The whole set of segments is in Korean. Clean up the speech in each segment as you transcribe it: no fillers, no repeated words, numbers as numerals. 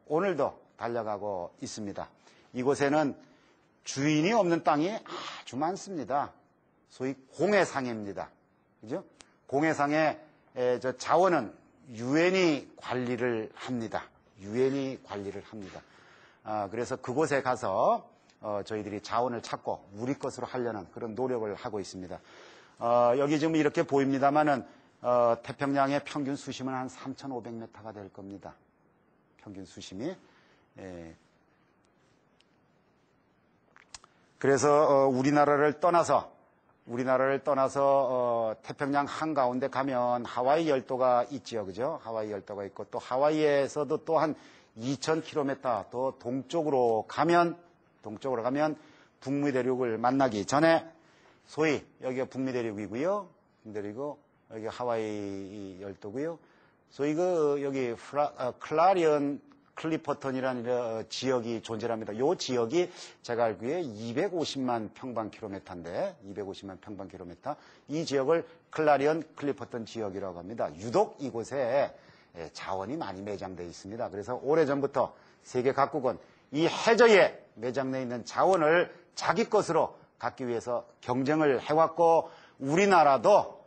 오늘도 달려가고 있습니다. 이곳에는 주인이 없는 땅이 아주 많습니다. 소위 공해상해입니다. 그죠? 공해상의 저 자원은 유엔이 관리를 합니다. 유엔이 관리를 합니다. 그래서 그곳에 가서 저희들이 자원을 찾고 우리 것으로 하려는 그런 노력을 하고 있습니다. 여기 지금 이렇게 보입니다만은 태평양의 평균 수심은 한 3,500m가 될 겁니다. 평균 수심이. 그래서 우리나라를 떠나서 태평양 한가운데 가면 하와이 열도가 있지요. 그죠? 하와이 열도가 있고 또 하와이에서도 또 한 2,000km 더 동쪽으로 가면 북미 대륙을 만나기 전에 소위 여기가 북미 대륙이고요. 그리고 여기 하와이 열도고요. 소위 여기 클라리언 클리퍼턴이라는 지역이 존재합니다. 이 지역이 제가 알기에 250만 평방킬로미터인데 250만 평방킬로미터 이 지역을 클라리언 클리퍼턴 지역이라고 합니다. 유독 이곳에 자원이 많이 매장되어 있습니다. 그래서 오래전부터 세계 각국은 이 해저에 매장되어 있는 자원을 자기 것으로 갖기 위해서 경쟁을 해왔고 우리나라도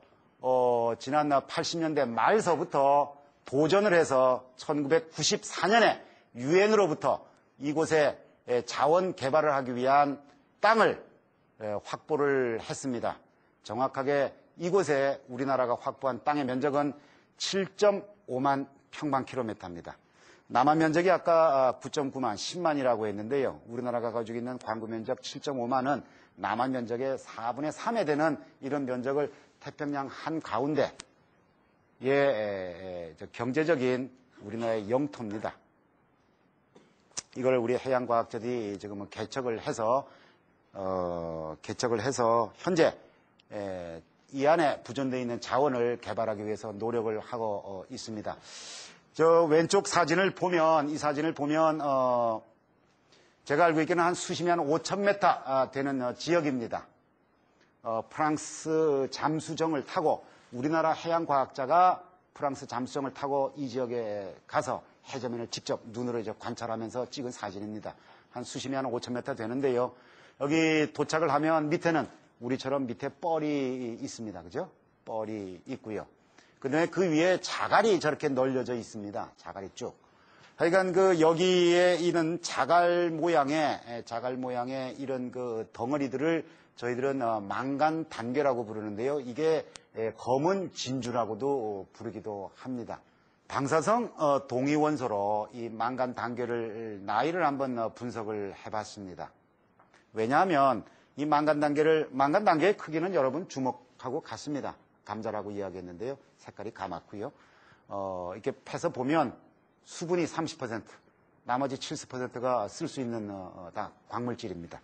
지난 80년대 말서부터 도전을 해서 1994년에 유엔으로부터 이곳에 자원 개발을 하기 위한 땅을 확보를 했습니다. 정확하게 이곳에 우리나라가 확보한 땅의 면적은 7.5만 평방킬로미터입니다. 남한 면적이 아까 9.9만, 10만이라고 했는데요. 우리나라가 가지고 있는 광구 면적 7.5만은 남한 면적의 4분의 3에 되는 이런 면적을 태평양 한가운데 경제적인 우리나라의 영토입니다. 이걸 우리 해양과학자들이 지금 개척을 해서 현재 이 안에 부존되어 있는 자원을 개발하기 위해서 노력을 하고 있습니다. 저 왼쪽 사진을 보면 제가 알고 있기는 한 수심이 한 5,000m 되는 지역입니다. 프랑스 잠수정을 타고 우리나라 해양과학자가 프랑스 잠수정을 타고 이 지역에 가서 해저면을 직접 눈으로 관찰하면서 찍은 사진입니다. 한 수심이 한 5,000m 되는데요. 여기 도착을 하면 밑에는 우리처럼 밑에 뻘이 있습니다. 그죠? 뻘이 있고요. 그다음에 그 위에 자갈이 저렇게 널려져 있습니다. 자갈이 쭉. 하여간 여기에 있는 자갈 모양의 이런 덩어리들을 저희들은 망간 단계라고 부르는데요. 이게 검은 진주라고도 부르기도 합니다. 방사성 동위원소로 이 망간 단계를 나이를 한번 분석을 해봤습니다. 왜냐하면 이 망간 단계의 크기는 여러분 주먹하고 같습니다. 감자라고 이야기했는데요. 색깔이 까맣고요. 이렇게 패서 보면 수분이 30%, 나머지 70%가 쓸 수 있는 다 광물질입니다.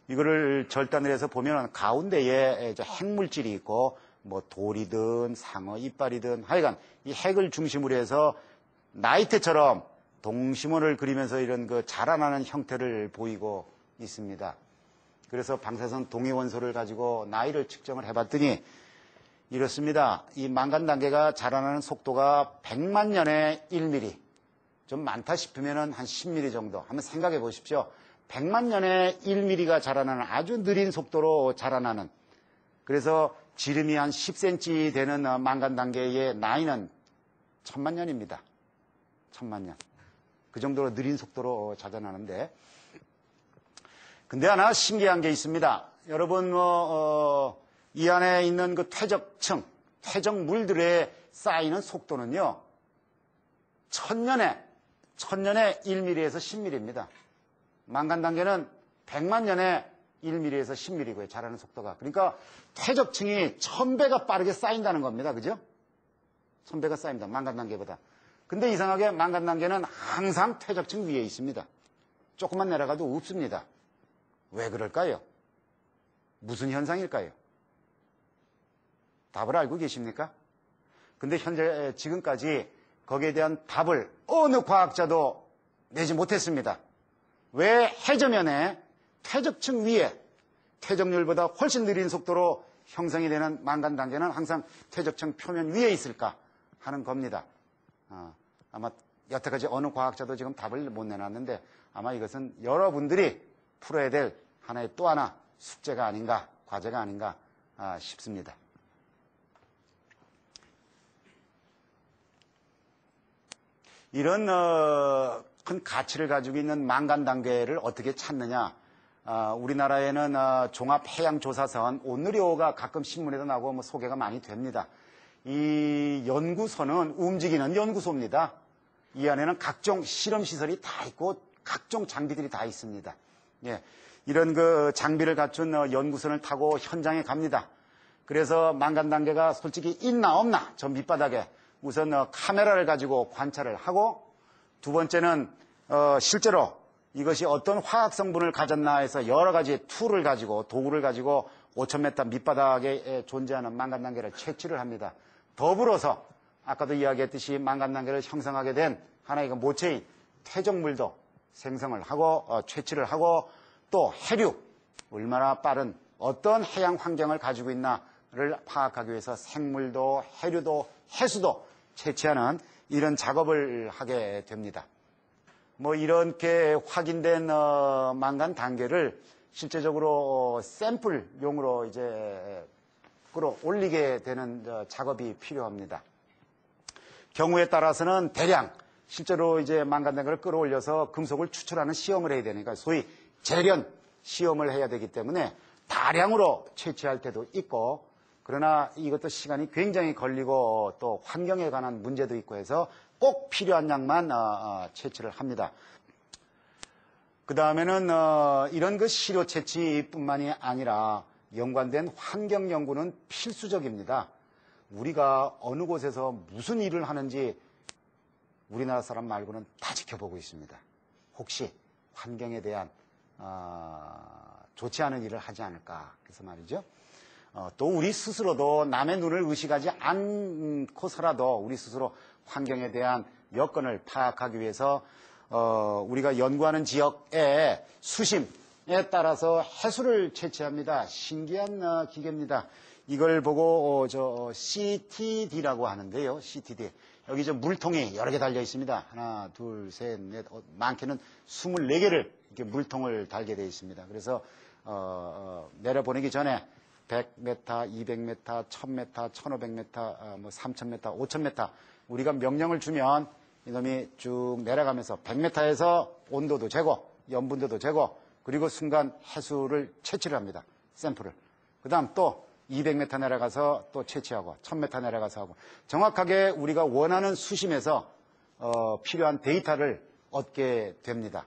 이거를 절단을 해서 보면 가운데에 핵물질이 있고 뭐 돌이든 상어 이빨이든 하여간 이 핵을 중심으로 해서 나이트처럼 동심원을 그리면서 이런 자라나는 형태를 보이고 있습니다. 그래서 방사성 동위원소를 가지고 나이를 측정을 해봤더니 이렇습니다. 이 망간 단계가 자라나는 속도가 100만 년에 1mm, 좀 많다 싶으면 한 10mm 정도 한번 생각해 보십시오. 100만 년에 1mm가 자라나는 아주 느린 속도로 자라나는, 그래서 지름이 한 10cm 되는 망간 단계의 나이는 1000만 년입니다. 1000만 년. 그 정도로 느린 속도로 자라나는데, 근데 하나 신기한 게 있습니다. 여러분 이 안에 있는 퇴적층, 퇴적물들에 쌓이는 속도는요, 1000년에 1mm에서 10mm입니다. 망간 단계는 100만 년에 1mm에서 10mm고요. 자라는 속도가. 그러니까 퇴적층이 1000배가 빠르게 쌓인다는 겁니다. 그죠? 1000배가 쌓입니다. 망간 단계보다. 근데 이상하게 망간 단계는 항상 퇴적층 위에 있습니다. 조금만 내려가도 없습니다. 왜 그럴까요? 무슨 현상일까요? 답을 알고 계십니까? 근데 지금까지 거기에 대한 답을 어느 과학자도 내지 못했습니다. 왜 해저면에 퇴적층 위에 퇴적률보다 훨씬 느린 속도로 형성이 되는 망간 단계는 항상 퇴적층 표면 위에 있을까 하는 겁니다. 아마 여태까지 어느 과학자도 지금 답을 못 내놨는데 아마 이것은 여러분들이 풀어야 될 하나의 또 하나 숙제가 아닌가, 과제가 아닌가 싶습니다. 이런 큰 가치를 가지고 있는 망간단계를 어떻게 찾느냐. 우리나라에는 종합해양조사선 온누리호가 가끔 신문에도 나오고 뭐 소개가 많이 됩니다. 이 연구소는 움직이는 연구소입니다. 이 안에는 각종 실험시설이 다 있고 각종 장비들이 다 있습니다. 예, 이런 그 장비를 갖춘 연구선을 타고 현장에 갑니다. 그래서 망간단계가 솔직히 있나 없나 저 밑바닥에 우선 카메라를 가지고 관찰을 하고, 두 번째는 실제로 이것이 어떤 화학 성분을 가졌나 해서 여러 가지 툴을 가지고 도구를 가지고 5,000m 밑바닥에 존재하는 망간단계를 채취를 합니다. 더불어서 아까도 이야기했듯이 망간단계를 형성하게 된 하나의 모체인 퇴적물도 생성을 하고 채취를 하고, 또 해류, 얼마나 빠른 어떤 해양 환경을 가지고 있나를 파악하기 위해서 생물도 해류도 해수도 채취하는 이런 작업을 하게 됩니다. 뭐 이렇게 확인된 망간 단계를 실제적으로 샘플용으로 이제 끌어올리게 되는 작업이 필요합니다. 경우에 따라서는 대량 실제로 이제 망간 단계를 끌어올려서 금속을 추출하는 시험을 해야 되니까 소위 재련 시험을 해야 되기 때문에 다량으로 채취할 때도 있고, 그러나 이것도 시간이 굉장히 걸리고 또 환경에 관한 문제도 있고 해서 꼭 필요한 양만 채취를 합니다. 그 다음에는 이런 그 시료 채취뿐만이 아니라 연관된 환경 연구는 필수적입니다. 우리가 어느 곳에서 무슨 일을 하는지 우리나라 사람 말고는 다 지켜보고 있습니다. 혹시 환경에 대한 좋지 않은 일을 하지 않을까 해서 말이죠. 또 우리 스스로도 남의 눈을 의식하지 않고서라도 우리 스스로 환경에 대한 여건을 파악하기 위해서 우리가 연구하는 지역의 수심에 따라서 해수를 채취합니다. 신기한 기계입니다. 이걸 보고 CTD라고 하는데요. CTD. 여기 물통이 여러 개 달려 있습니다. 하나, 둘, 셋, 넷, 많게는 24개를 이렇게 물통을 달게 되어 있습니다. 그래서 내려보내기 전에 100m, 200m, 1000m, 1500m, 3000m, 5000m 우리가 명령을 주면 이놈이 쭉 내려가면서 100m에서 온도도 재고 염분도도 재고 그리고 순간 해수를 채취를 합니다. 샘플을. 그 다음 또 200m 내려가서 또 채취하고 1000m 내려가서 하고 정확하게 우리가 원하는 수심에서 필요한 데이터를 얻게 됩니다.